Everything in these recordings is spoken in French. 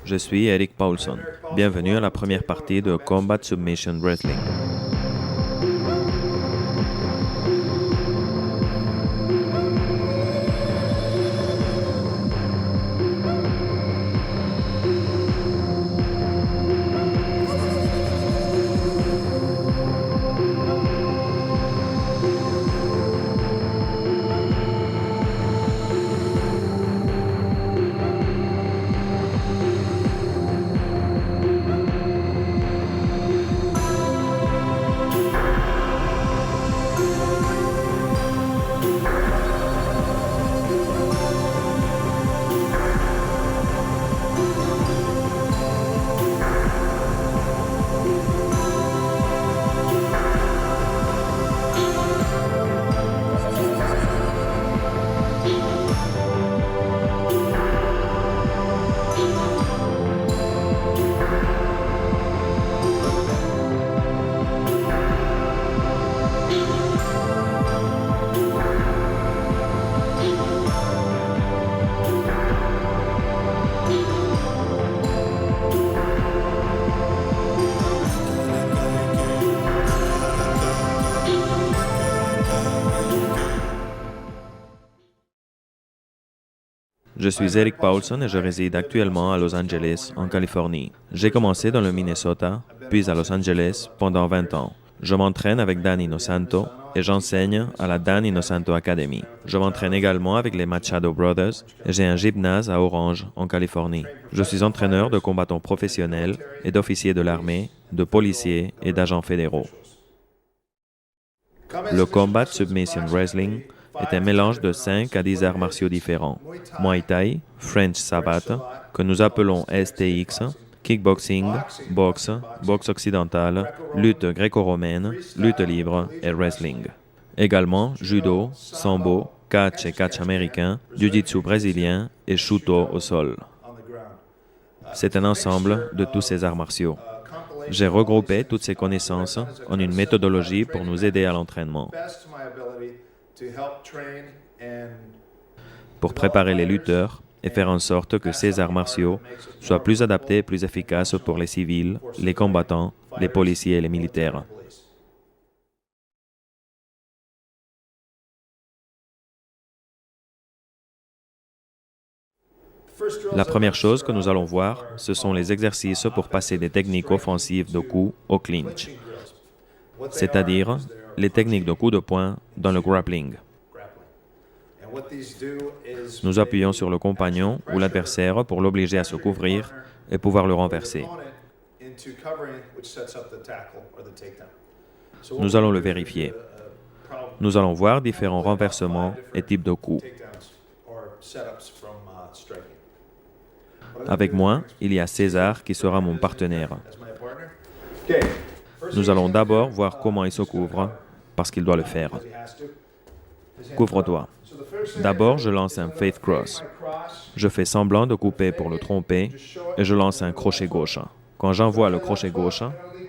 Je suis Eric Paulson. Bienvenue à la première partie de Combat Submission Wrestling. Je suis Eric Paulson et je réside actuellement à Los Angeles, en Californie. J'ai commencé dans le Minnesota, puis à Los Angeles pendant 20 ans. Je m'entraîne avec Dan Inosanto et j'enseigne à la Dan Inosanto Academy. Je m'entraîne également avec les Machado Brothers et j'ai un gymnase à Orange, en Californie. Je suis entraîneur de combattants professionnels et d'officiers de l'armée, de policiers et d'agents fédéraux. Le Combat Submission Wrestling est un mélange de 5 à 10 arts martiaux différents. Muay Thai, French Savate, que nous appelons STX, kickboxing, boxe, boxe occidentale, lutte gréco-romaine, lutte libre et wrestling. Également judo, sambo, catch et catch américain, jiu-jitsu brésilien et shuto au sol. C'est un ensemble de tous ces arts martiaux. J'ai regroupé toutes ces connaissances en une méthodologie pour nous aider à l'entraînement. Pour préparer les lutteurs et faire en sorte que ces arts martiaux soient plus adaptés et plus efficaces pour les civils, les combattants, les policiers et les militaires. La première chose que nous allons voir, ce sont les exercices pour passer des techniques offensives de coups au clinch, c'est-à-dire les techniques de coups de poing dans le grappling. Nous appuyons sur le compagnon ou l'adversaire pour l'obliger à se couvrir et pouvoir le renverser. Nous allons le vérifier. Nous allons voir différents renversements et types de coups. Avec moi, il y a César qui sera mon partenaire. Nous allons d'abord voir comment il se couvre, parce qu'il doit le faire. Couvre-toi. D'abord, je lance un faith cross. Je fais semblant de couper pour le tromper et je lance un crochet gauche. Quand j'envoie le crochet gauche,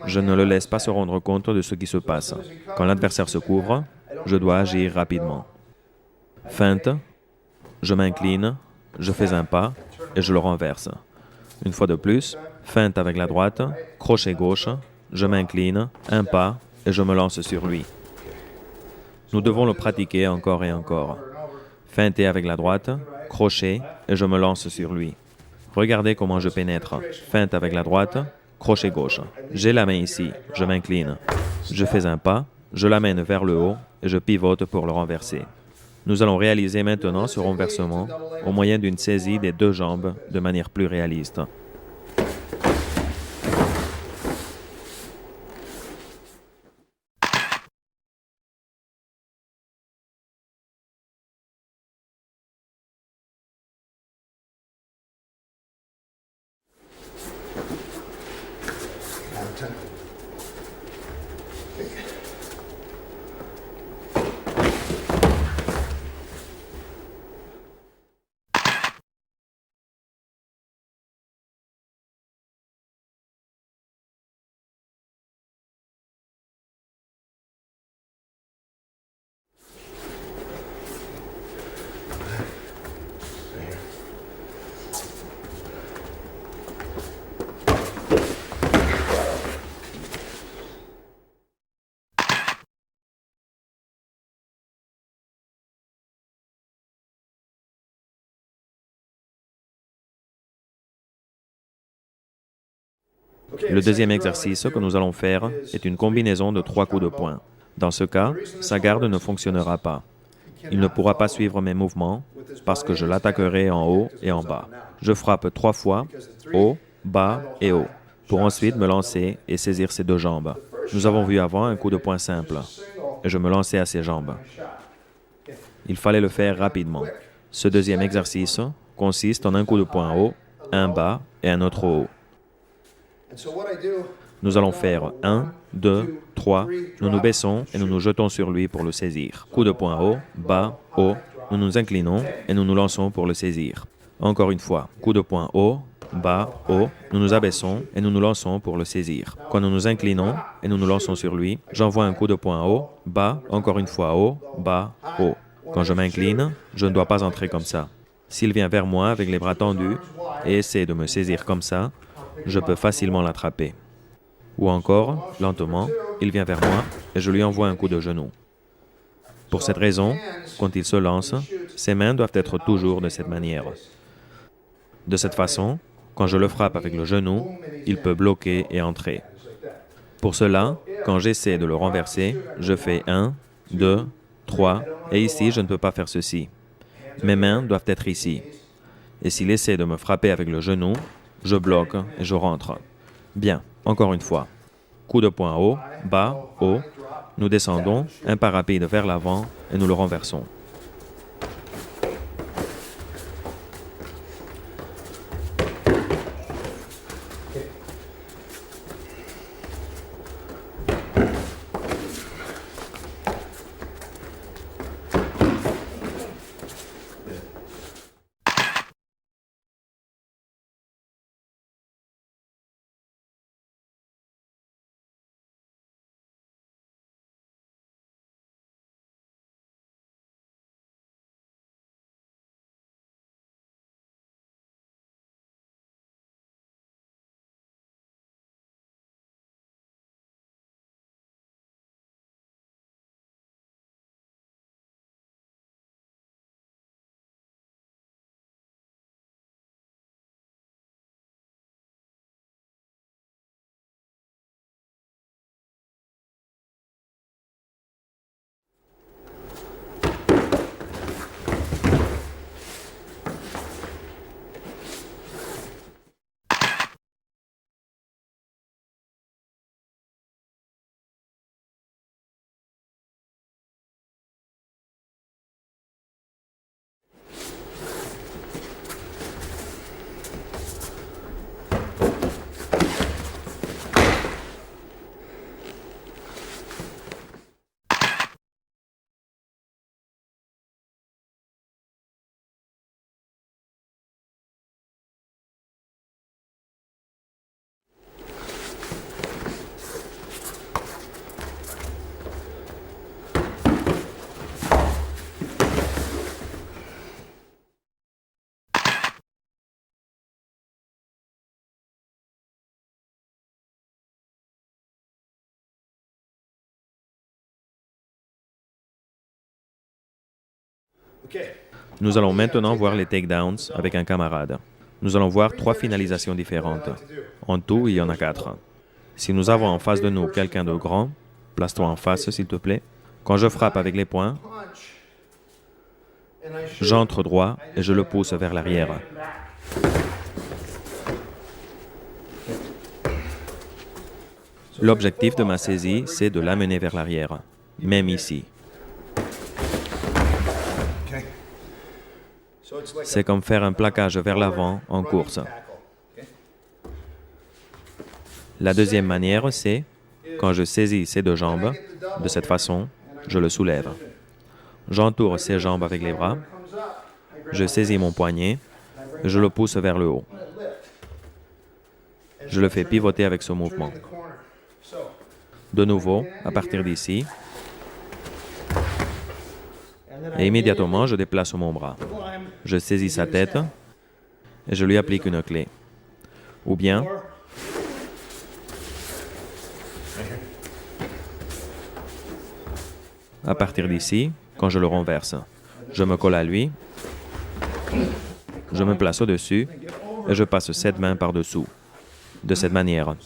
je ne le laisse pas se rendre compte de ce qui se passe. Quand l'adversaire se couvre, je dois agir rapidement. Feinte, je m'incline, je fais un pas et je le renverse. Une fois de plus, feinte avec la droite, crochet gauche, je m'incline, un pas et je me lance sur lui. Nous devons le pratiquer encore et encore. Feinter avec la droite, crochet et je me lance sur lui. Regardez comment je pénètre. Feinte avec la droite, crochet gauche. J'ai la main ici, je m'incline. Je fais un pas, je l'amène vers le haut et je pivote pour le renverser. Nous allons réaliser maintenant ce renversement au moyen d'une saisie des deux jambes de manière plus réaliste. Le deuxième exercice que nous allons faire est une combinaison de 3 coups de poing. Dans ce cas, sa garde ne fonctionnera pas. Il ne pourra pas suivre mes mouvements parce que je l'attaquerai en haut et en bas. Je frappe 3 fois, haut, bas et haut, pour ensuite me lancer et saisir ses 2 jambes. Nous avons vu avant un coup de poing simple, et je me lançais à ses jambes. Il fallait le faire rapidement. Ce deuxième exercice consiste en un coup de poing haut, un bas et un autre haut. Nous allons faire 1, 2, 3, nous nous baissons et nous nous jetons sur lui pour le saisir. Coup de poing haut, bas, haut, nous nous inclinons et nous nous lançons pour le saisir. Encore une fois, coup de poing haut, bas, haut, nous nous abaissons et nous nous lançons pour le saisir. Quand nous nous inclinons et nous nous lançons sur lui, j'envoie un coup de poing haut, bas, encore une fois haut, bas, haut. Quand je m'incline, je ne dois pas entrer comme ça. S'il vient vers moi avec les bras tendus et essaie de me saisir comme ça, je peux facilement l'attraper. Ou encore, lentement, il vient vers moi et je lui envoie un coup de genou. Pour cette raison, quand il se lance, ses mains doivent être toujours de cette manière. De cette façon, quand je le frappe avec le genou, il peut bloquer et entrer. Pour cela, quand j'essaie de le renverser, je fais 1, 2, 3, et ici, je ne peux pas faire ceci. Mes mains doivent être ici. Et s'il essaie de me frapper avec le genou, je bloque et je rentre. Bien, encore une fois. Coup de poing haut, bas, haut. Nous descendons, un pas rapide vers l'avant et nous le renversons. Nous allons maintenant voir les takedowns avec un camarade. Nous allons voir 3 finalisations différentes. En tout, il y en a 4. Si nous avons en face de nous quelqu'un de grand, place-toi en face, s'il te plaît. Quand je frappe avec les poings, j'entre droit et je le pousse vers l'arrière. L'objectif de ma saisie, c'est de l'amener vers l'arrière, même ici. C'est comme faire un plaquage vers l'avant en course. La deuxième manière, c'est, quand je saisis ses 2 jambes, de cette façon, je le soulève. J'entoure ses jambes avec les bras, je saisis mon poignet, et je le pousse vers le haut. Je le fais pivoter avec ce mouvement. De nouveau, à partir d'ici, et immédiatement, je déplace mon bras. Je saisis sa tête et je lui applique une clé. Ou bien, à partir d'ici, quand je le renverse, je me colle à lui, je me place au-dessus et je passe cette main par-dessous. de cette manière.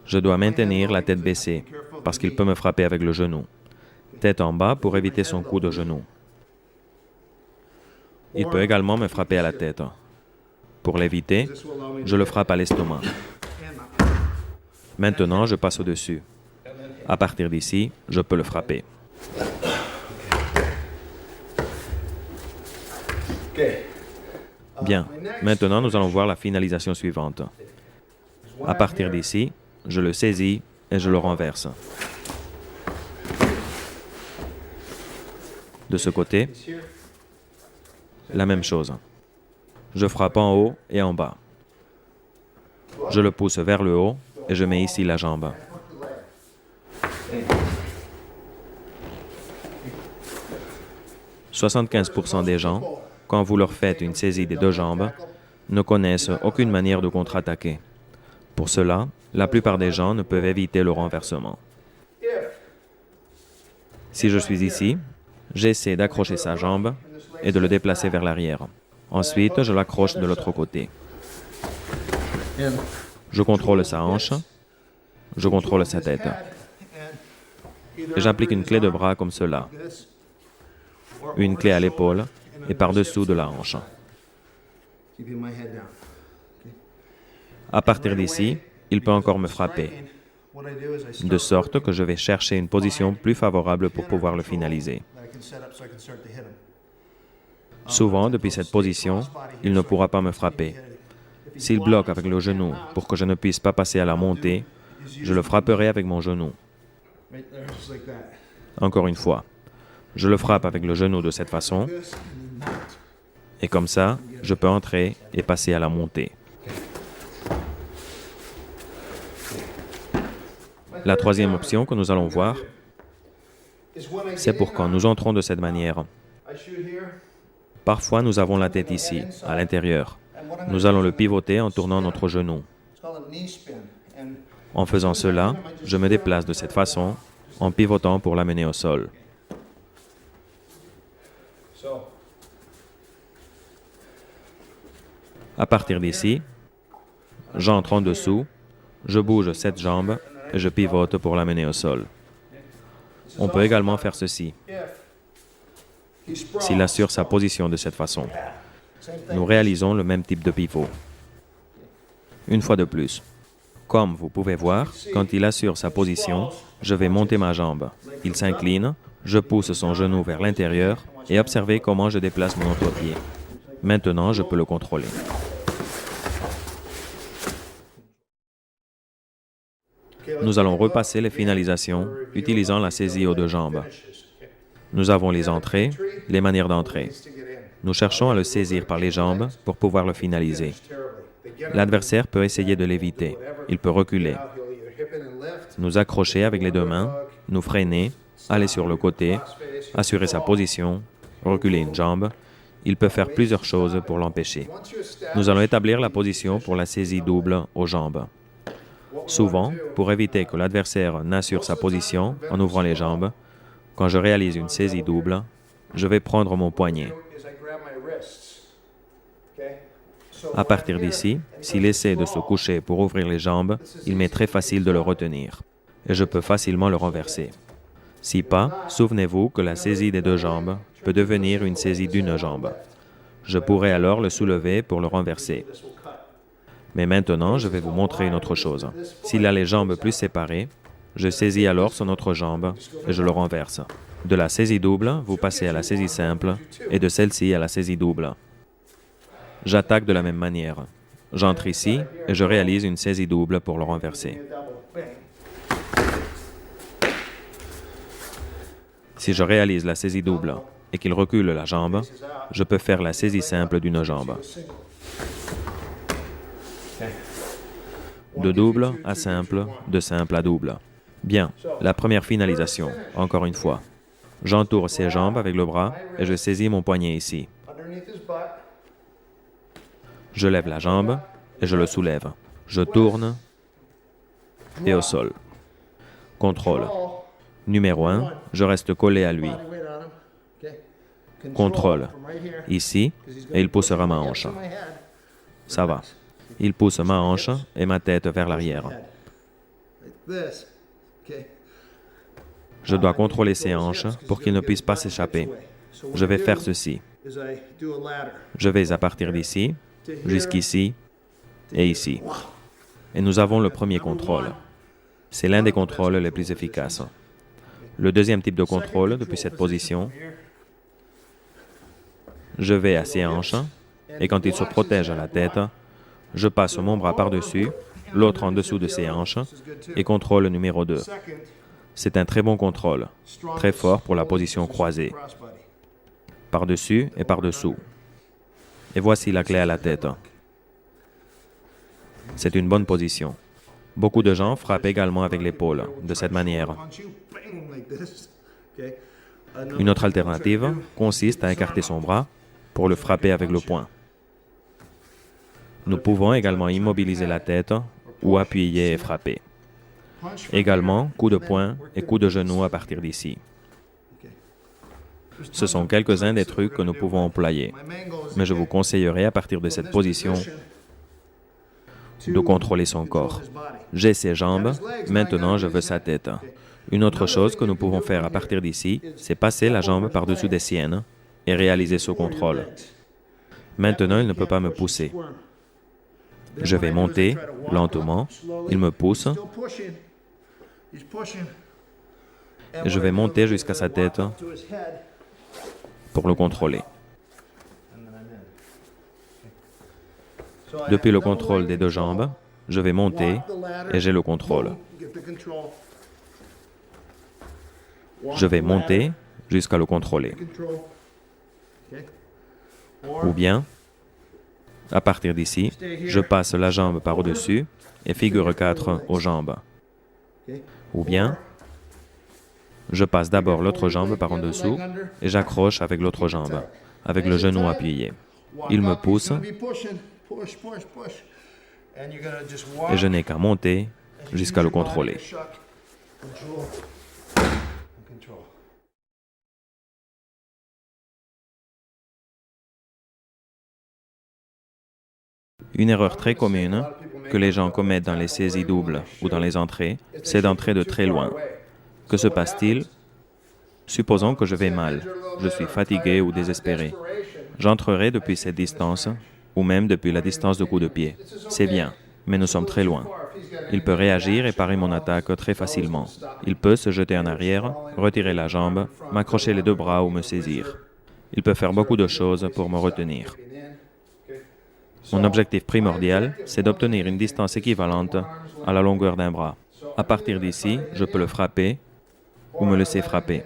Je dois maintenir la tête baissée, parce qu'il peut me frapper avec le genou. Tête en bas pour éviter son coup de genou. Il peut également me frapper à la tête. Pour l'éviter, je le frappe à l'estomac. Maintenant, je passe au-dessus. À partir d'ici, je peux le frapper. Bien. Maintenant, nous allons voir la finalisation suivante. À partir d'ici, je le saisis et je le renverse. De ce côté, la même chose. Je frappe en haut et en bas. Je le pousse vers le haut et je mets ici la jambe. « 75% des gens, quand vous leur faites une saisie des deux jambes, ne connaissent aucune manière de contre-attaquer. Pour cela, la plupart des gens ne peuvent éviter le renversement. Si je suis ici, j'essaie d'accrocher sa jambe et de le déplacer vers l'arrière. Ensuite, je l'accroche de l'autre côté. Je contrôle sa hanche, je contrôle sa tête. Et j'applique une clé de bras comme cela. Une clé à l'épaule et par-dessous de la hanche. À partir d'ici, il peut encore me frapper, de sorte que je vais chercher une position plus favorable pour pouvoir le finaliser. Souvent, depuis cette position, il ne pourra pas me frapper. S'il bloque avec le genou pour que je ne puisse pas passer à la montée, je le frapperai avec mon genou. Encore une fois, je le frappe avec le genou de cette façon, et comme ça, je peux entrer et passer à la montée. La troisième option que nous allons voir, c'est pour quand nous entrons de cette manière. Parfois, nous avons la tête ici, à l'intérieur. Nous allons le pivoter en tournant notre genou. En faisant cela, je me déplace de cette façon, en pivotant pour l'amener au sol. À partir d'ici, j'entre en dessous, je bouge cette jambe et je pivote pour l'amener au sol. On peut également faire ceci. S'il assure sa position de cette façon, nous réalisons le même type de pivot. Une fois de plus, comme vous pouvez voir, quand il assure sa position, je vais monter ma jambe. Il s'incline, je pousse son genou vers l'intérieur et observez comment je déplace mon autre pied. Maintenant, je peux le contrôler. Nous allons repasser les finalisations utilisant la saisie aux deux jambes. Nous avons les entrées, les manières d'entrer. Nous cherchons à le saisir par les jambes pour pouvoir le finaliser. L'adversaire peut essayer de l'éviter. Il peut reculer, nous accrocher avec les deux mains, nous freiner, aller sur le côté, assurer sa position, reculer une jambe. Il peut faire plusieurs choses pour l'empêcher. Nous allons établir la position pour la saisie double aux jambes. Souvent, pour éviter que l'adversaire n'assure sa position en ouvrant les jambes, quand je réalise une saisie double, je vais prendre mon poignet. À partir d'ici, s'il essaie de se coucher pour ouvrir les jambes, il m'est très facile de le retenir et je peux facilement le renverser. Si pas, souvenez-vous que la saisie des deux jambes peut devenir une saisie d'une jambe. Je pourrais alors le soulever pour le renverser. Mais maintenant, je vais vous montrer une autre chose. S'il a les jambes plus séparées, je saisis alors son autre jambe et je le renverse. De la saisie double, vous passez à la saisie simple et de celle-ci à la saisie double. J'attaque de la même manière. J'entre ici et je réalise une saisie double pour le renverser. Si je réalise la saisie double et qu'il recule la jambe, je peux faire la saisie simple d'une jambe. De double à simple, de simple à double. Bien, la première finalisation, encore une fois. J'entoure ses jambes avec le bras et je saisis mon poignet ici. Je lève la jambe et je le soulève. Je tourne et au sol. Contrôle. Numéro 1, je reste collé à lui. Contrôle. Ici, et il poussera ma hanche. Ça va. Il pousse ma hanche et ma tête vers l'arrière. Je dois contrôler ses hanches pour qu'il ne puisse pas s'échapper. Je vais faire ceci. Je vais à partir d'ici, jusqu'ici et ici. Et nous avons le premier contrôle. C'est l'un des contrôles les plus efficaces. Le deuxième type de contrôle, depuis cette position, je vais à ses hanches, et quand il se protège à la tête, je passe mon bras par-dessus, l'autre en dessous de ses hanches, et contrôle numéro 2. C'est un très bon contrôle, très fort pour la position croisée. Par-dessus et par-dessous. Et voici la clé à la tête. C'est une bonne position. Beaucoup de gens frappent également avec l'épaule, de cette manière. Une autre alternative consiste à écarter son bras pour le frapper avec le poing. Nous pouvons également immobiliser la tête ou appuyer et frapper. Également, coup de poing et coup de genou à partir d'ici. Ce sont quelques-uns des trucs que nous pouvons employer, mais je vous conseillerais à partir de cette position de contrôler son corps. J'ai ses jambes, maintenant je veux sa tête. Une autre chose que nous pouvons faire à partir d'ici, c'est passer la jambe par-dessus des siennes et réaliser ce contrôle. Maintenant, il ne peut pas me pousser. Je vais monter lentement, il me pousse, et je vais monter jusqu'à sa tête pour le contrôler. Depuis le contrôle des deux jambes, je vais monter et j'ai le contrôle. Je vais monter jusqu'à le contrôler. Ou bien, à partir d'ici, je passe la jambe par-dessus et figure 4 aux jambes. Ou bien, je passe d'abord l'autre jambe par en dessous et j'accroche avec l'autre jambe, avec le genou appuyé. Il me pousse et je n'ai qu'à monter jusqu'à le contrôler. Une erreur très commune que les gens commettent dans les saisies doubles ou dans les entrées, c'est d'entrer de très loin. Que se passe-t-il? Supposons que je vais mal, je suis fatigué ou désespéré. J'entrerai depuis cette distance, ou même depuis la distance de coup de pied. C'est bien, mais nous sommes très loin. Il peut réagir et parer mon attaque très facilement. Il peut se jeter en arrière, retirer la jambe, m'accrocher les deux bras ou me saisir. Il peut faire beaucoup de choses pour me retenir. Mon objectif primordial, c'est d'obtenir une distance équivalente à la longueur d'un bras. À partir d'ici, je peux le frapper ou me laisser frapper.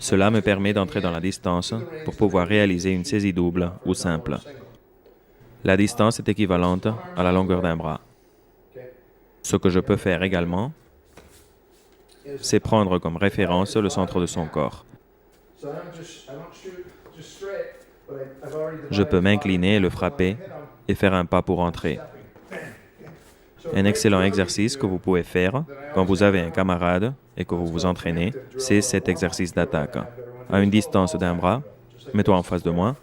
Cela me permet d'entrer dans la distance pour pouvoir réaliser une saisie double ou simple. La distance est équivalente à la longueur d'un bras. Ce que je peux faire également, c'est prendre comme référence le centre de son corps. Je peux m'incliner et le frapper et faire un pas pour entrer. Un excellent exercice que vous pouvez faire quand vous avez un camarade et que vous vous entraînez, c'est cet exercice d'attaque. À une distance d'un bras, mets-toi en face de moi,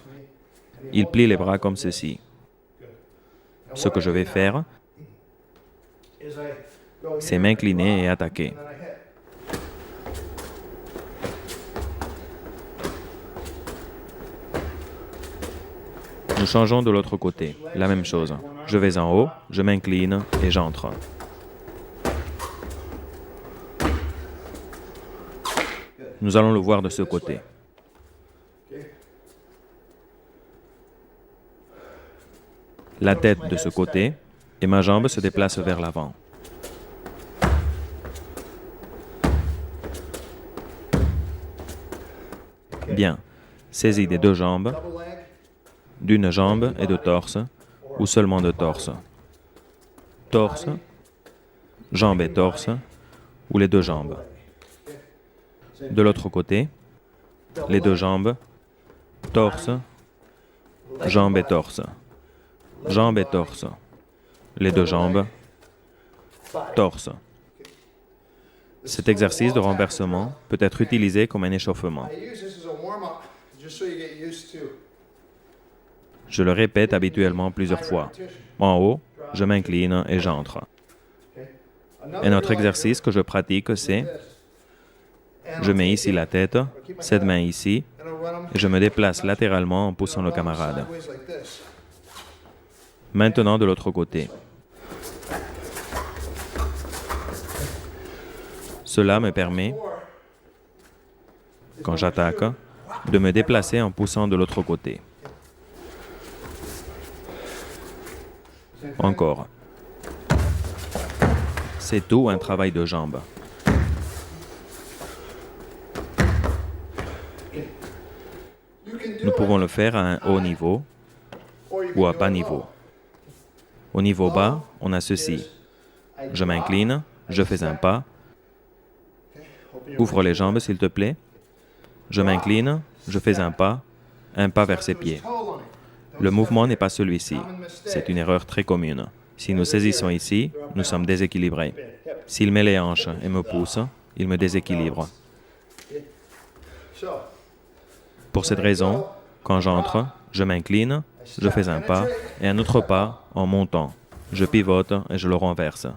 il plie les bras comme ceci. Ce que je vais faire, c'est m'incliner et attaquer. Nous changeons de l'autre côté, la même chose. Je vais en haut, je m'incline et j'entre. Nous allons le voir de ce côté. La tête de ce côté et ma jambe se déplace vers l'avant. Bien, saisis des deux jambes, d'une jambe et de torse, ou seulement de torse. Torse, jambe et torse, ou les deux jambes. De l'autre côté, les deux jambes, torse, jambe et torse. Jambe et torse. Les deux jambes, torse. Cet exercice de renversement peut être utilisé comme un échauffement. Je le répète habituellement plusieurs fois. En haut, je m'incline et j'entre. Un autre exercice que je pratique, c'est je mets ici la tête, cette main ici, et je me déplace latéralement en poussant le camarade. Maintenant de l'autre côté. Cela me permet, quand j'attaque, de me déplacer en poussant de l'autre côté. Encore. C'est tout un travail de jambes. Nous pouvons le faire à un haut niveau ou à bas niveau. Au niveau bas, on a ceci. Je m'incline, je fais un pas. Ouvre les jambes, s'il te plaît. Je m'incline, je fais un pas vers ses pieds. Le mouvement n'est pas celui-ci. C'est une erreur très commune. Si nous saisissons ici, nous sommes déséquilibrés. S'il met les hanches et me pousse, il me déséquilibre. Pour cette raison, quand j'entre, je m'incline, je fais un pas et un autre pas en montant. Je pivote et je le renverse.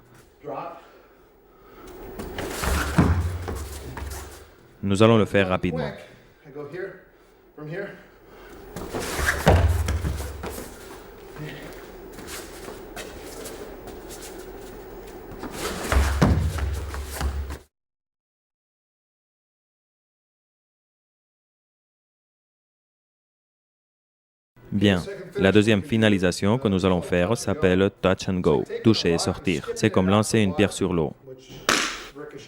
Nous allons le faire rapidement. Bien. La deuxième finalisation que nous allons faire s'appelle touch and go, toucher et sortir. C'est comme lancer une pierre sur l'eau,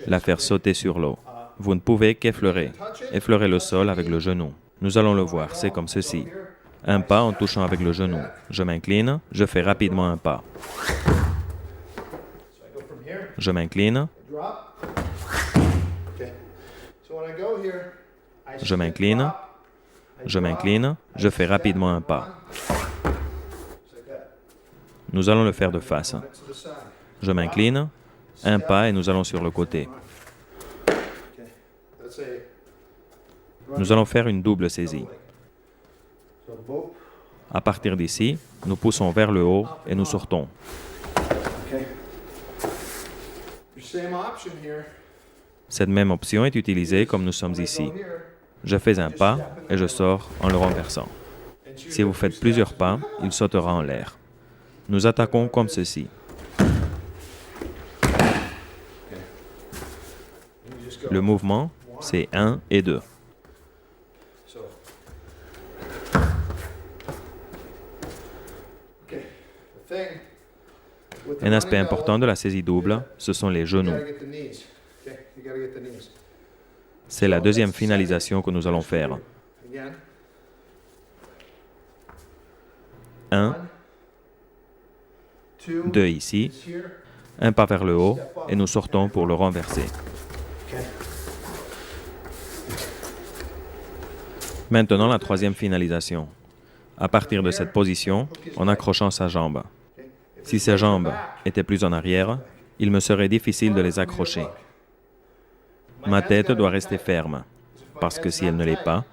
la faire sauter sur l'eau. Vous ne pouvez qu'effleurer le sol avec le genou. Nous allons le voir, c'est comme ceci. Un pas en touchant avec le genou. Je m'incline, je fais rapidement un pas. Je m'incline. Je m'incline. Je m'incline, je fais rapidement un pas. Nous allons le faire de face. Je m'incline, un pas et nous allons sur le côté. Nous allons faire une double saisie. À partir d'ici, nous poussons vers le haut et nous sortons. Cette même option est utilisée comme nous sommes ici. Je fais un pas et je sors en le renversant. Si vous faites plusieurs pas, il sautera en l'air. Nous attaquons comme ceci. Le mouvement, c'est 1 et 2. Un aspect important de la saisie double, ce sont les genoux. C'est la deuxième finalisation que nous allons faire. 1, 2 ici, un pas vers le haut et nous sortons pour le renverser. Maintenant, la troisième finalisation. À partir de cette position, en accrochant sa jambe. Si ses jambes étaient plus en arrière, il me serait difficile de les accrocher. Ma tête doit rester ferme, parce que si elle ne l'est pas,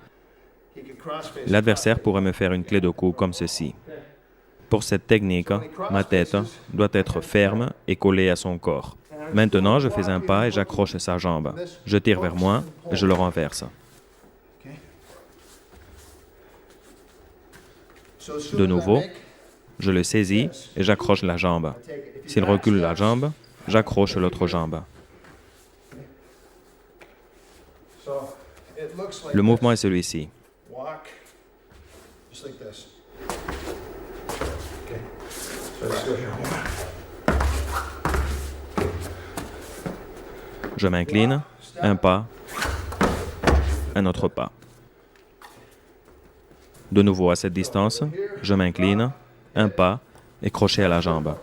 l'adversaire pourrait me faire une clé de cou comme ceci. Pour cette technique, ma tête doit être ferme et collée à son corps. Maintenant, je fais un pas et j'accroche sa jambe. Je tire vers moi et je le renverse. De nouveau, je le saisis et j'accroche la jambe. S'il recule la jambe, j'accroche l'autre jambe. Le mouvement est celui-ci. Je m'incline, un pas, un autre pas. De nouveau à cette distance, je m'incline, un pas et crochet à la jambe.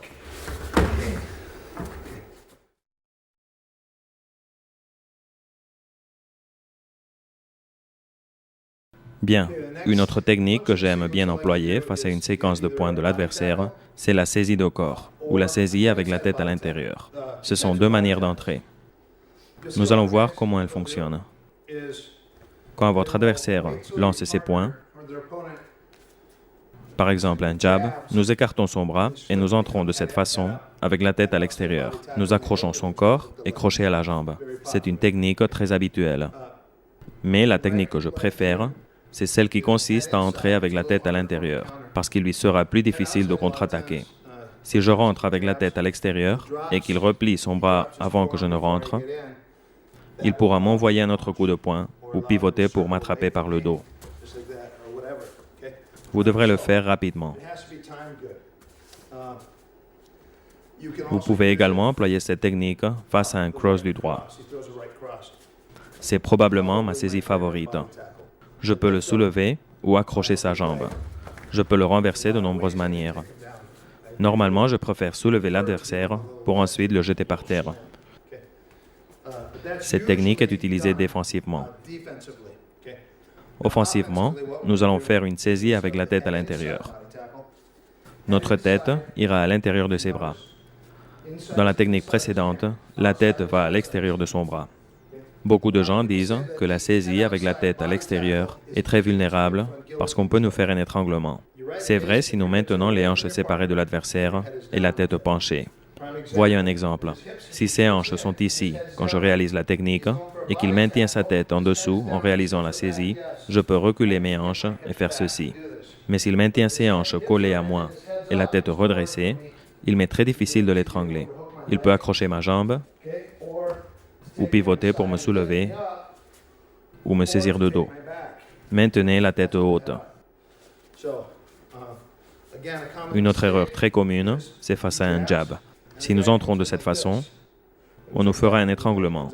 Bien. Une autre technique que j'aime bien employer face à une séquence de points de l'adversaire, c'est la saisie de corps, ou la saisie avec la tête à l'intérieur. Ce sont deux manières d'entrer. Nous allons voir comment elles fonctionnent. Quand votre adversaire lance ses poings, Par exemple, un jab, nous écartons son bras et nous entrons de cette façon avec la tête à l'extérieur. Nous accrochons son corps et crochet à la jambe. C'est une technique très habituelle. Mais la technique que je préfère, c'est celle qui consiste à entrer avec la tête à l'intérieur, parce qu'il lui sera plus difficile de contre-attaquer. Si je rentre avec la tête à l'extérieur et qu'il replie son bras avant que je ne rentre, il pourra m'envoyer un autre coup de poing ou pivoter pour m'attraper par le dos. Vous devrez le faire rapidement. Vous pouvez également employer cette technique face à un cross du droit. C'est probablement ma saisie favorite. Je peux le soulever ou accrocher sa jambe. Je peux le renverser de nombreuses manières. Normalement, je préfère soulever l'adversaire pour ensuite le jeter par terre. Cette technique est utilisée défensivement. Offensivement, nous allons faire une saisie avec la tête à l'intérieur. Notre tête ira à l'intérieur de ses bras. Dans la technique précédente, la tête va à l'extérieur de son bras. Beaucoup de gens disent que la saisie avec la tête à l'extérieur est très vulnérable parce qu'on peut nous faire un étranglement. C'est vrai si nous maintenons les hanches séparées de l'adversaire et la tête penchée. Voyons un exemple. Si ses hanches sont ici quand je réalise la technique et qu'il maintient sa tête en dessous en réalisant la saisie, je peux reculer mes hanches et faire ceci. Mais s'il maintient ses hanches collées à moi et la tête redressée, il m'est très difficile de l'étrangler. Il peut accrocher ma jambe ou pivoter pour me soulever ou me saisir de dos. Maintenez la tête haute. Une autre erreur très commune, c'est face à un jab. Si nous entrons de cette façon, on nous fera un étranglement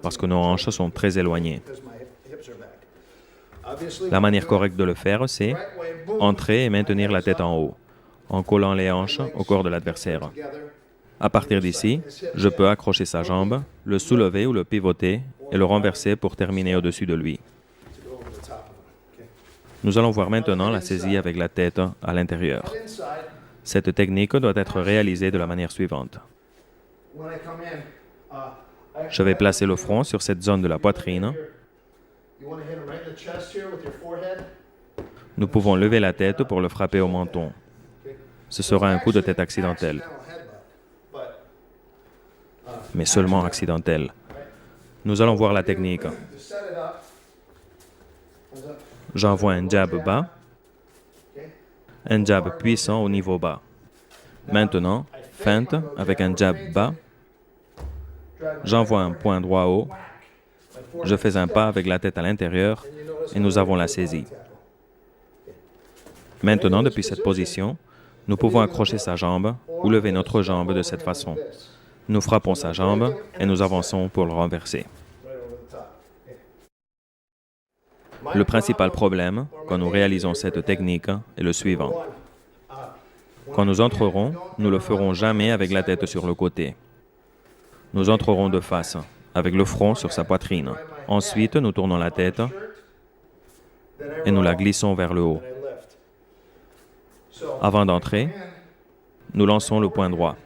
parce que nos hanches sont très éloignées. La manière correcte de le faire, c'est entrer et maintenir la tête en haut, en collant les hanches au corps de l'adversaire. À partir d'ici, je peux accrocher sa jambe, le soulever ou le pivoter et le renverser pour terminer au-dessus de lui. Nous allons voir maintenant la saisie avec la tête à l'intérieur. Cette technique doit être réalisée de la manière suivante. Je vais placer le front sur cette zone de la poitrine. Nous pouvons lever la tête pour le frapper au menton. Ce sera un coup de tête accidentel, mais seulement accidentel. Nous allons voir la technique. J'envoie un jab bas, un jab puissant au niveau bas. Maintenant, feinte avec un jab bas. J'envoie un point droit haut. Je fais un pas avec la tête à l'intérieur et nous avons la saisie. Maintenant, depuis cette position, nous pouvons accrocher sa jambe ou lever notre jambe de cette façon. Nous frappons sa jambe et nous avançons pour le renverser. Le principal problème, quand nous réalisons cette technique, est le suivant. Quand nous entrerons, nous ne le ferons jamais avec la tête sur le côté. Nous entrerons de face, avec le front sur sa poitrine. Ensuite, nous tournons la tête et nous la glissons vers le haut. Avant d'entrer, nous lançons le poing droit.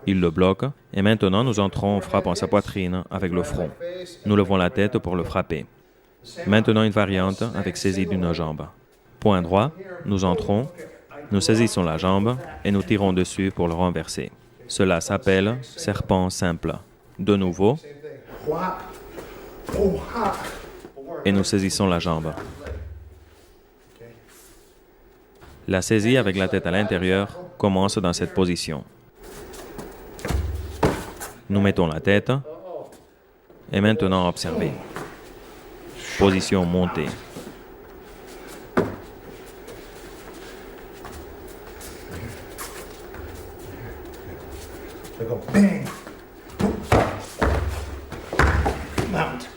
Il le bloque et maintenant nous entrons en frappant sa poitrine avec le front. Nous levons la tête pour le frapper. Maintenant une variante avec saisie d'une jambe. Point droit, nous entrons, nous saisissons la jambe et nous tirons dessus pour le renverser. Cela s'appelle serpent simple. De nouveau, et nous saisissons la jambe. La saisie avec la tête à l'intérieur commence dans cette position. Nous mettons la tête et maintenant observez. Position montée. Bang! Mount.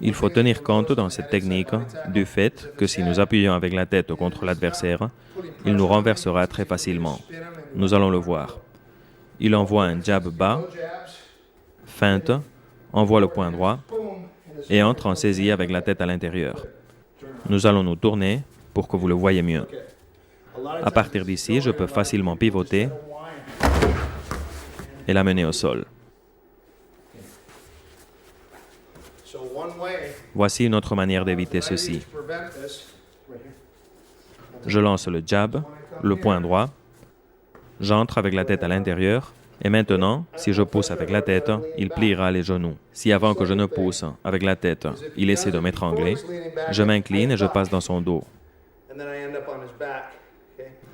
Il faut tenir compte dans cette technique du fait que si nous appuyons avec la tête contre l'adversaire, il nous renversera très facilement. Nous allons le voir. Il envoie un jab bas, feinte, envoie le poing droit et entre en saisie avec la tête à l'intérieur. Nous allons nous tourner pour que vous le voyez mieux. À partir d'ici, je peux facilement pivoter et l'amener au sol. Voici une autre manière d'éviter ceci. Je lance le jab, le poing droit, j'entre avec la tête à l'intérieur, et maintenant, si je pousse avec la tête, il pliera les genoux. Si avant que je ne pousse avec la tête, il essaie de m'étrangler, je m'incline et je passe dans son dos.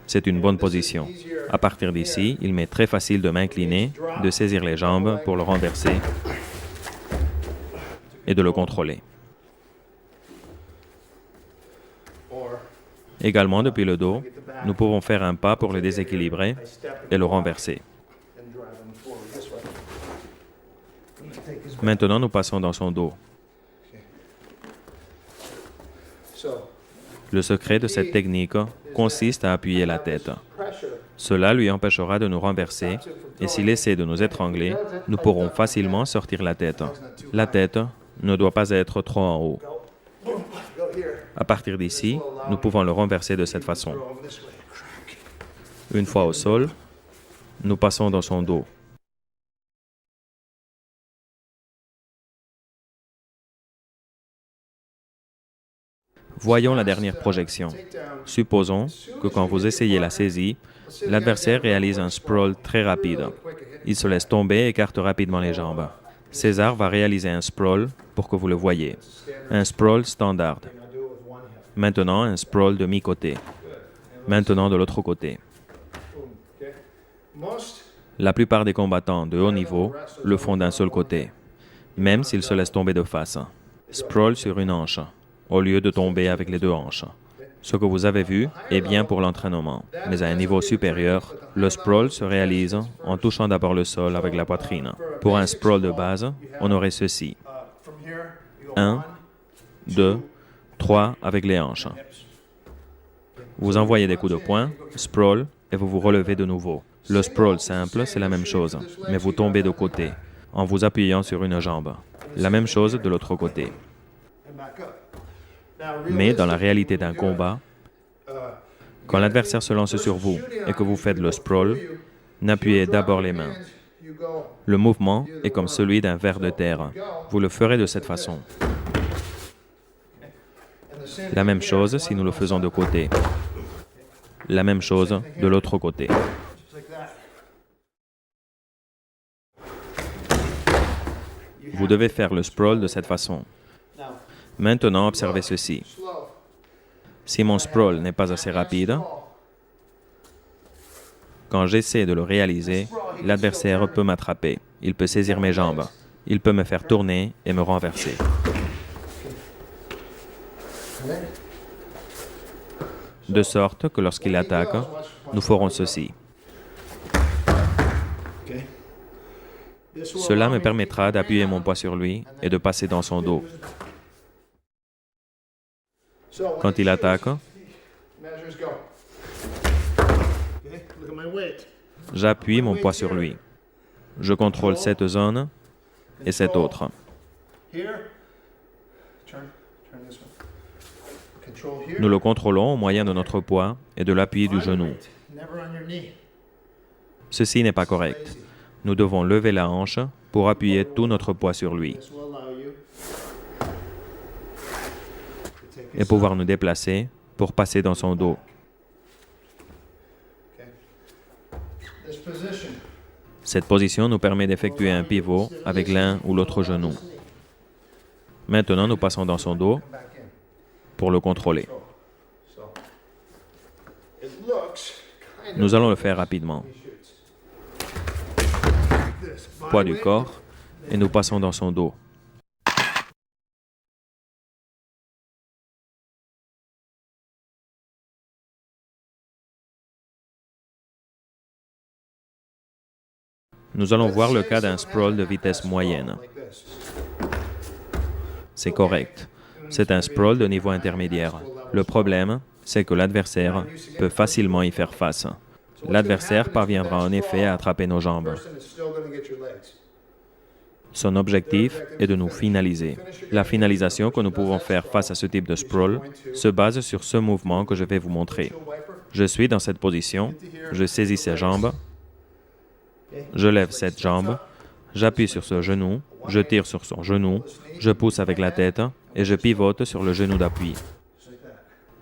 C'est une bonne position. À partir d'ici, il m'est très facile de m'incliner, de saisir les jambes pour le renverser et de le contrôler. Également, depuis le dos, nous pouvons faire un pas pour le déséquilibrer et le renverser. Maintenant, nous passons dans son dos. Le secret de cette technique consiste à appuyer la tête. Cela lui empêchera de nous renverser et s'il essaie de nous étrangler, nous pourrons facilement sortir la tête. La tête ne doit pas être trop en haut. À partir d'ici, nous pouvons le renverser de cette façon. Une fois au sol, nous passons dans son dos. Voyons la dernière projection. Supposons que quand vous essayez la saisie, l'adversaire réalise un sprawl très rapide. Il se laisse tomber et écarte rapidement les jambes. César va réaliser un sprawl pour que vous le voyez. Un sprawl standard. Maintenant, un sprawl de mi-côté. Maintenant, de l'autre côté. La plupart des combattants de haut niveau le font d'un seul côté, même s'ils se laissent tomber de face. Sprawl sur une hanche, au lieu de tomber avec les deux hanches. Ce que vous avez vu est bien pour l'entraînement, mais à un niveau supérieur, le sprawl se réalise en touchant d'abord le sol avec la poitrine. Pour un sprawl de base, on aurait ceci. 1, 2, 3 avec les hanches. Vous envoyez des coups de poing, sprawl, et vous vous relevez de nouveau. Le sprawl simple, c'est la même chose, mais vous tombez de côté, en vous appuyant sur une jambe. La même chose de l'autre côté. Mais dans la réalité d'un combat, quand l'adversaire se lance sur vous et que vous faites le sprawl, n'appuyez d'abord les mains. Le mouvement est comme celui d'un ver de terre. Vous le ferez de cette façon. La même chose si nous le faisons de côté. La même chose de l'autre côté. Vous devez faire le sprawl de cette façon. Maintenant, observez ceci. Si mon sprawl n'est pas assez rapide, quand j'essaie de le réaliser, l'adversaire peut m'attraper. Il peut saisir mes jambes. Il peut me faire tourner et me renverser. De sorte que lorsqu'il attaque, nous ferons ceci. Cela me permettra d'appuyer mon poids sur lui et de passer dans son dos. Quand il attaque, j'appuie mon poids sur lui. Je contrôle cette zone et cette autre. Nous le contrôlons au moyen de notre poids et de l'appui du genou. Ceci n'est pas correct. Nous devons lever la hanche pour appuyer tout notre poids sur lui et pouvoir nous déplacer pour passer dans son dos. Cette position nous permet d'effectuer un pivot avec l'un ou l'autre genou. Maintenant, nous passons dans son dos pour le contrôler. Nous allons le faire rapidement. Poids du corps et nous passons dans son dos. Nous allons voir le cas d'un sprawl de vitesse moyenne. C'est correct. C'est un sprawl de niveau intermédiaire. Le problème, c'est que l'adversaire peut facilement y faire face. L'adversaire parviendra en effet à attraper nos jambes. Son objectif est de nous finaliser. La finalisation que nous pouvons faire face à ce type de sprawl se base sur ce mouvement que je vais vous montrer. Je suis dans cette position, je saisis ses jambes, je lève cette jambe, j'appuie sur ce genou, je tire sur son genou, je pousse avec la tête et je pivote sur le genou d'appui.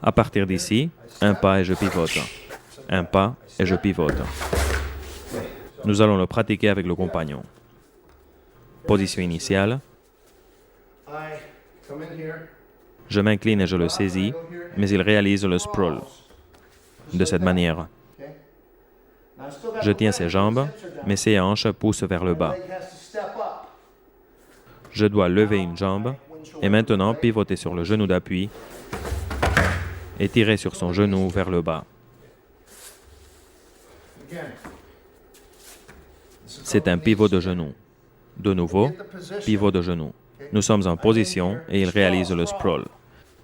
À partir d'ici, un pas et je pivote. Un pas et je pivote. Nous allons le pratiquer avec le compagnon. Position initiale. Je m'incline et je le saisis, mais il réalise le sprawl. De cette manière. Je tiens ses jambes, mais ses hanches poussent vers le bas. Je dois lever une jambe et maintenant pivoter sur le genou d'appui et tirer sur son genou vers le bas. C'est un pivot de genou. De nouveau, pivot de genou. Nous sommes en position et il réalise le sprawl.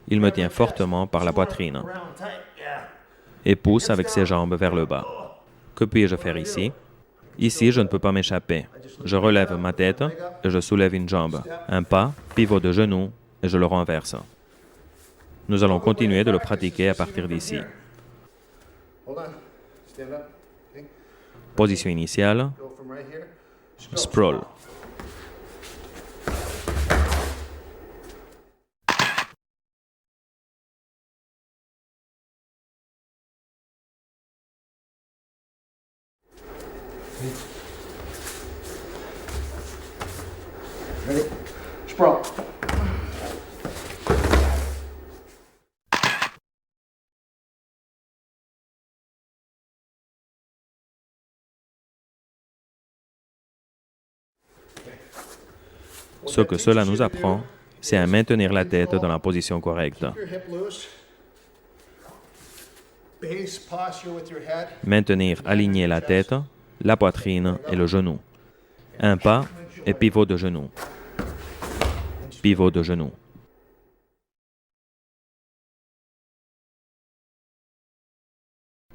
Il me tient fortement par la poitrine et pousse avec ses jambes vers le bas. Que puis-je faire ici? Ici, je ne peux pas m'échapper. Je relève ma tête et je soulève une jambe. Un pas, pivot de genou et je le renverse. Nous allons continuer de le pratiquer à partir d'ici. Position initiale, sprawl. Ready? Sprawl. Ce que cela nous apprend, c'est à maintenir la tête dans la position correcte. Maintenir aligné la tête, la poitrine et le genou. Un pas et pivot de genou. Pivot de genou.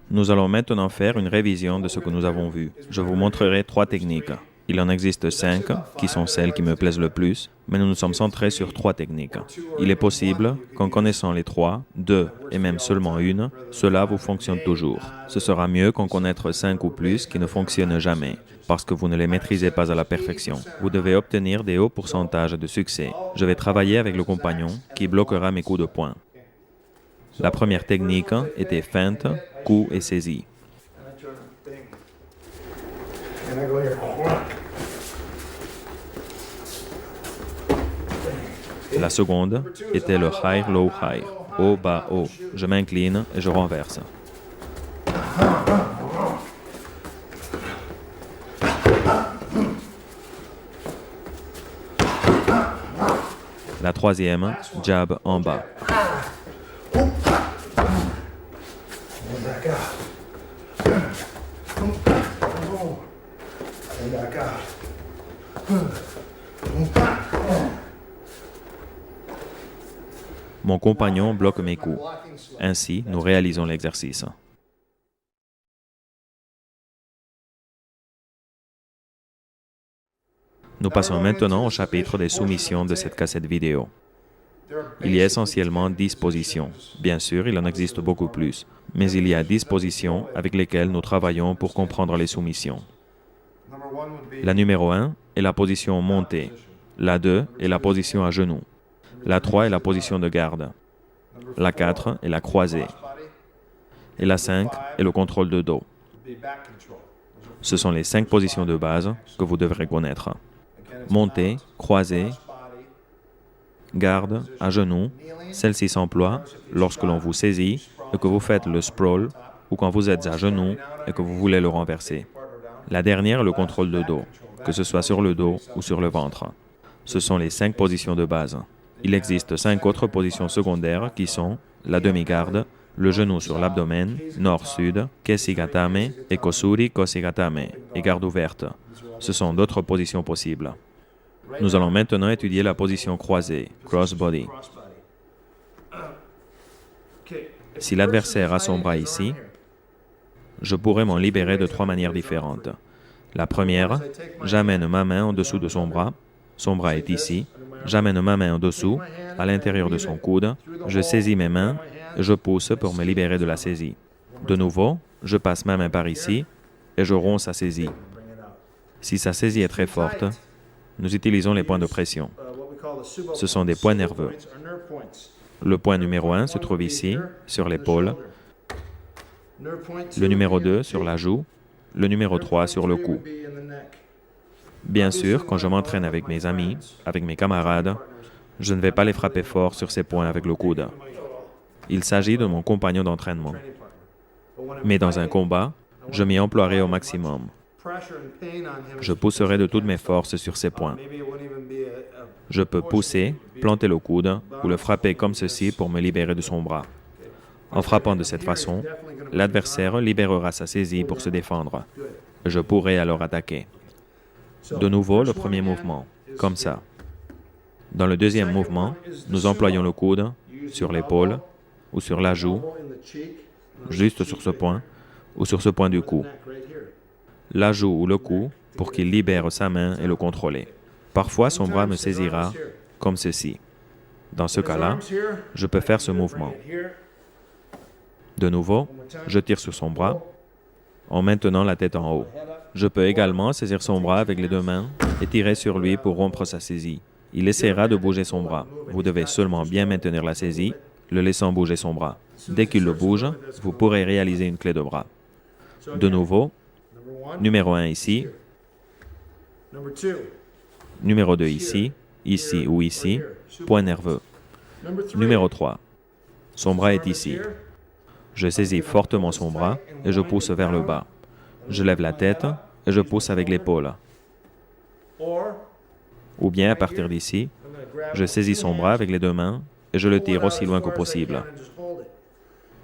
Nous allons maintenant faire une révision de ce que nous avons vu. Je vous montrerai 3 techniques. Il en existe 5 qui sont celles qui me plaisent le plus, mais nous nous sommes centrés sur 3 techniques. Il est possible qu'en connaissant les 3, 2 et même seulement une, cela vous fonctionne toujours. Ce sera mieux qu'en connaître 5 ou plus qui ne fonctionnent jamais, parce que vous ne les maîtrisez pas à la perfection. Vous devez obtenir des hauts pourcentages de succès. Je vais travailler avec le compagnon qui bloquera mes coups de poing. La première technique était feinte, coup et saisie. La seconde était le high, low, high. Haut, bas, haut. Je m'incline et je renverse. La troisième, jab en bas. Mon compagnon bloque mes coups. Ainsi, nous réalisons l'exercice. Nous passons maintenant au chapitre des soumissions de cette cassette vidéo. Il y a essentiellement 10 positions. Bien sûr, il en existe beaucoup plus, mais il y a 10 positions avec lesquelles nous travaillons pour comprendre les soumissions. La numéro 1 est la position montée. La 2 est la position à genoux. La 3 est la position de garde. La 4 est la croisée. Et la 5 est le contrôle de dos. Ce sont les 5 positions de base que vous devrez connaître. Montée, croisée, garde, à genoux. Celle-ci s'emploie lorsque l'on vous saisit et que vous faites le sprawl ou quand vous êtes à genoux et que vous voulez le renverser. La dernière est le contrôle de dos, que ce soit sur le dos ou sur le ventre. Ce sont les 5 positions de base. Il existe 5 autres positions secondaires qui sont la demi-garde, le genou sur l'abdomen, nord-sud, kesigatame et kosuri kosigatame, et garde ouverte. Ce sont d'autres positions possibles. Nous allons maintenant étudier la position croisée, crossbody. Si l'adversaire a son bras ici, je pourrais m'en libérer de 3 manières différentes. La première, j'amène ma main en dessous de son bras est ici, j'amène ma main en dessous, à l'intérieur de son coude, je saisis mes mains et je pousse pour me libérer de la saisie. De nouveau, je passe ma main par ici et je romps sa saisie. Si sa saisie est très forte, nous utilisons les points de pression. Ce sont des points nerveux. Le point numéro 1 se trouve ici, sur l'épaule, le numéro 2 sur la joue, le numéro 3 sur le cou. Bien sûr, quand je m'entraîne avec mes amis, avec mes camarades, je ne vais pas les frapper fort sur ces points avec le coude. Il s'agit de mon compagnon d'entraînement. Mais dans un combat, je m'y emploierai au maximum. Je pousserai de toutes mes forces sur ces points. Je peux pousser, planter le coude ou le frapper comme ceci pour me libérer de son bras. En frappant de cette façon, l'adversaire libérera sa saisie pour se défendre. Je pourrai alors attaquer. De nouveau, le premier mouvement, comme ça. Dans le deuxième mouvement, nous employons le coude sur l'épaule ou sur la joue, juste sur ce point ou sur ce point du cou. La joue ou le cou pour qu'il libère sa main et le contrôler. Parfois, son bras me saisira comme ceci. Dans ce cas-là, je peux faire ce mouvement. De nouveau, je tire sur son bras en maintenant la tête en haut. Je peux également saisir son bras avec les 2 mains et tirer sur lui pour rompre sa saisie. Il essaiera de bouger son bras. Vous devez seulement bien maintenir la saisie, le laissant bouger son bras. Dès qu'il le bouge, vous pourrez réaliser une clé de bras. De nouveau, numéro 1 ici, numéro 2 ici, ici ou ici, point nerveux. Numéro 3, son bras est ici. Je saisis fortement son bras et je pousse vers le bas. Je lève la tête et je pousse avec l'épaule. Ou bien, à partir d'ici, je saisis son bras avec les 2 mains et je le tire aussi loin que possible.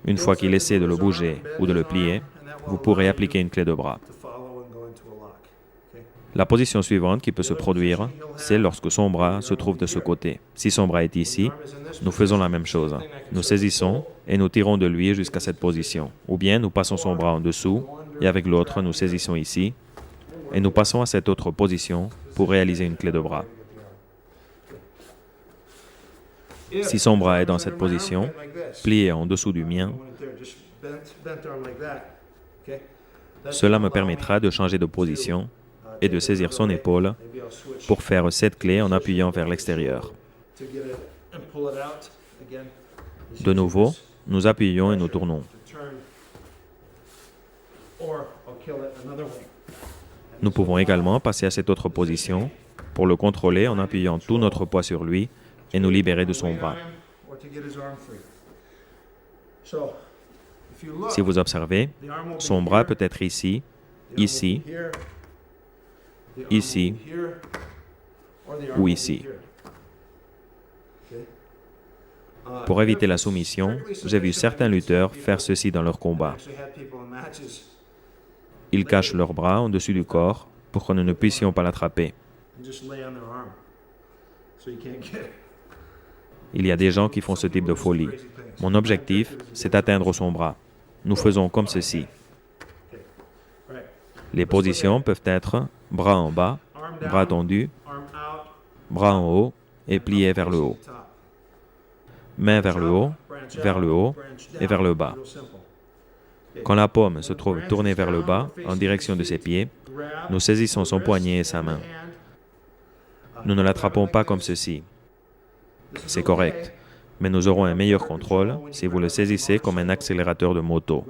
Une fois qu'il essaie de le bouger ou de le plier, vous pourrez appliquer une clé de bras. La position suivante qui peut se produire, c'est lorsque son bras se trouve de ce côté. Si son bras est ici, nous faisons la même chose. Nous saisissons et nous tirons de lui jusqu'à cette position. Ou bien nous passons son bras en dessous et avec l'autre, nous saisissons ici et nous passons à cette autre position pour réaliser une clé de bras. Si son bras est dans cette position, plié en dessous du mien, cela me permettra de changer de position et de saisir son épaule pour faire cette clé en appuyant vers l'extérieur. De nouveau, nous appuyons et nous tournons. Nous pouvons également passer à cette autre position pour le contrôler en appuyant tout notre poids sur lui et nous libérer de son bras. Si vous observez, son bras peut être ici, ici, ici ou ici. Pour éviter la soumission, j'ai vu certains lutteurs faire ceci dans leur combat. Ils cachent leurs bras en dessus du corps pour que nous ne puissions pas l'attraper. Il y a des gens qui font ce type de folie. Mon objectif, c'est d'atteindre son bras. Nous faisons comme ceci. Les positions peuvent être bras en bas, bras tendus, bras en haut et pliés vers le haut. Mains vers le haut et vers le bas. Quand la paume se trouve tournée vers le bas, en direction de ses pieds, nous saisissons son poignet et sa main. Nous ne l'attrapons pas comme ceci. C'est correct, mais nous aurons un meilleur contrôle si vous le saisissez comme un accélérateur de moto.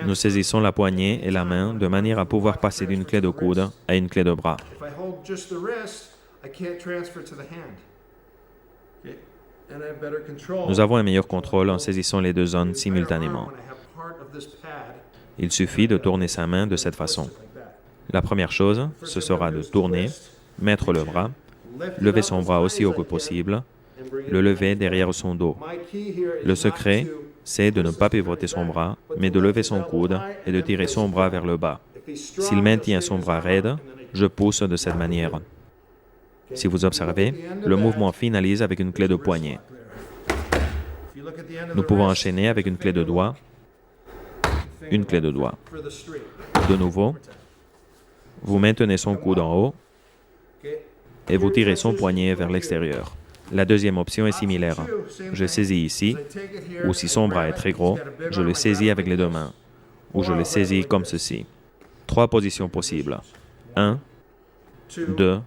Nous saisissons la poignée et la main de manière à pouvoir passer d'une clé de coude à une clé de bras. Nous avons un meilleur contrôle en saisissant les 2 zones simultanément. Il suffit de tourner sa main de cette façon. La première chose, ce sera de tourner, mettre le bras, lever son bras aussi haut que possible, le lever derrière son dos. Le secret, c'est de ne pas pivoter son bras, mais de lever son coude et de tirer son bras vers le bas. S'il maintient son bras raide, Je pousse de cette manière. Si vous observez, le mouvement finalise avec une clé de poignet. Nous pouvons enchaîner avec une clé de doigt, une clé de doigt. De nouveau, vous maintenez son coude en haut et vous tirez son poignet vers l'extérieur. La deuxième option est similaire. Je saisis ici, ou si son bras est très gros, je le saisis avec les deux mains, ou je le saisis comme ceci. 3 positions possibles. 1, 2,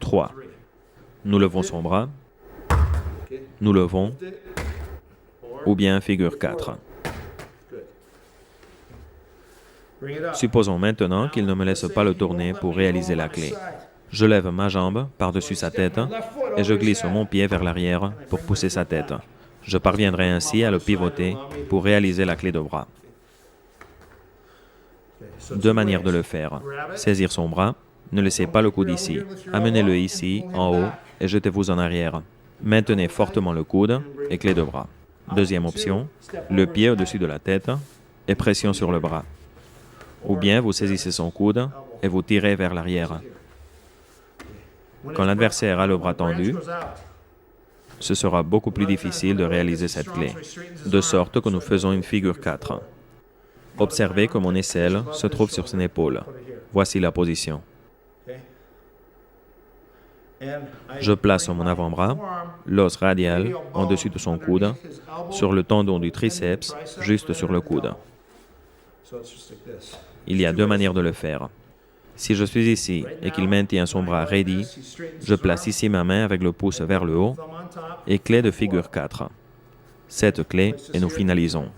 3. Nous levons son bras, nous levons, ou bien figure 4. Supposons maintenant qu'il ne me laisse pas le tourner pour réaliser la clé. Je lève ma jambe par-dessus sa tête et je glisse mon pied vers l'arrière pour pousser sa tête. Je parviendrai ainsi à le pivoter pour réaliser la clé de bras. 2 manières de le faire. Saisir son bras, ne laissez pas le coude ici. Amenez-le ici, en haut, et jetez-vous en arrière. Maintenez fortement le coude et clé de bras. Deuxième option, le pied au-dessus de la tête et pression sur le bras. Ou bien vous saisissez son coude et vous tirez vers l'arrière. Quand l'adversaire a le bras tendu, ce sera beaucoup plus difficile de réaliser cette clé, de sorte que nous faisons une figure 4. Observez que mon aisselle se trouve sur son épaule. Voici la position. Je place mon avant-bras, l'os radial, en dessus de son coude, sur le tendon du triceps, juste sur le coude. Il y a 2 manières de le faire. Si je suis ici et qu'il maintient son bras ready, je place ici ma main avec le pouce vers le haut et clé de figure 4. Cette clé et nous finalisons.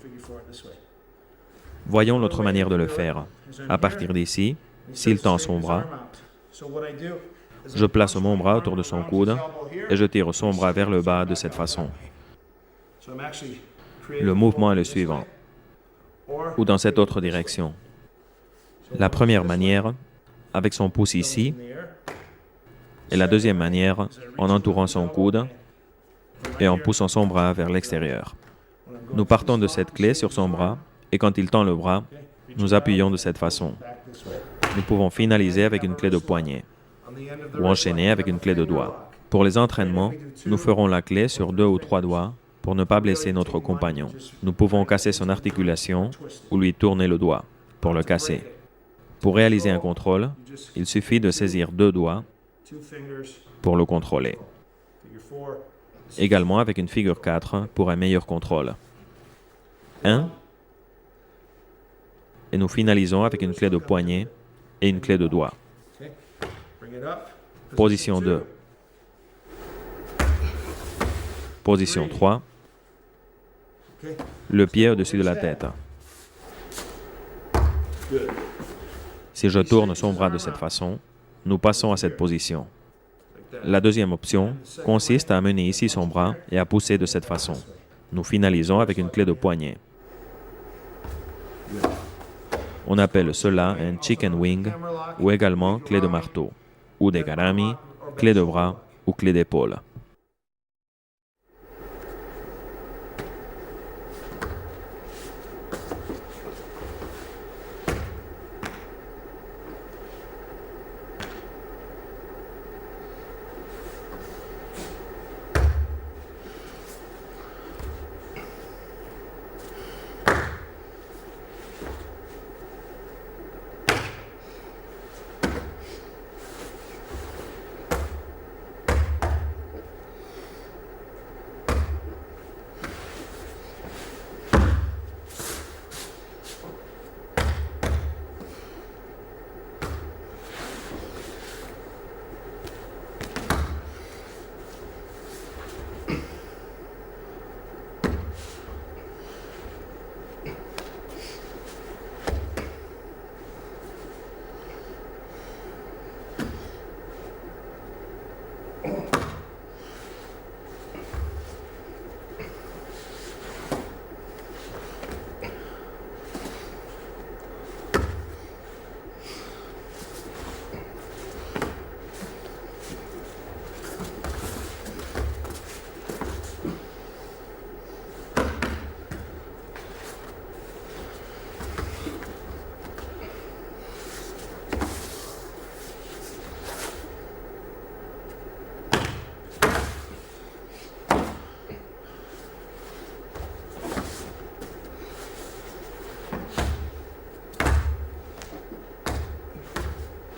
Voyons l'autre manière de le faire. À partir d'ici, s'il tend son bras, je place mon bras autour de son coude et je tire son bras vers le bas de cette façon. Le mouvement est le suivant, ou dans cette autre direction. La première manière, avec son pouce ici, et la deuxième manière, en entourant son coude et en poussant son bras vers l'extérieur. Nous partons de cette clé sur son bras, et quand il tend le bras, nous appuyons de cette façon. Nous pouvons finaliser avec une clé de poignet, ou enchaîner avec une clé de doigt. Pour les entraînements, nous ferons la clé sur 2 ou 3 doigts pour ne pas blesser notre compagnon. Nous pouvons casser son articulation ou lui tourner le doigt pour le casser. Pour réaliser un contrôle, il suffit de saisir 2 doigts pour le contrôler. Également avec une figure 4 pour un meilleur contrôle. 1. Et nous finalisons avec une clé de poignet et une clé de doigt. Position 2. Position 3. Le pied au-dessus de la tête. Si je tourne son bras de cette façon, nous passons à cette position. La deuxième option consiste à amener ici son bras et à pousser de cette façon. Nous finalisons avec une clé de poignet. On appelle cela un chicken wing ou également clé de marteau, ou des garami, clé de bras ou clé d'épaule.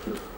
Good.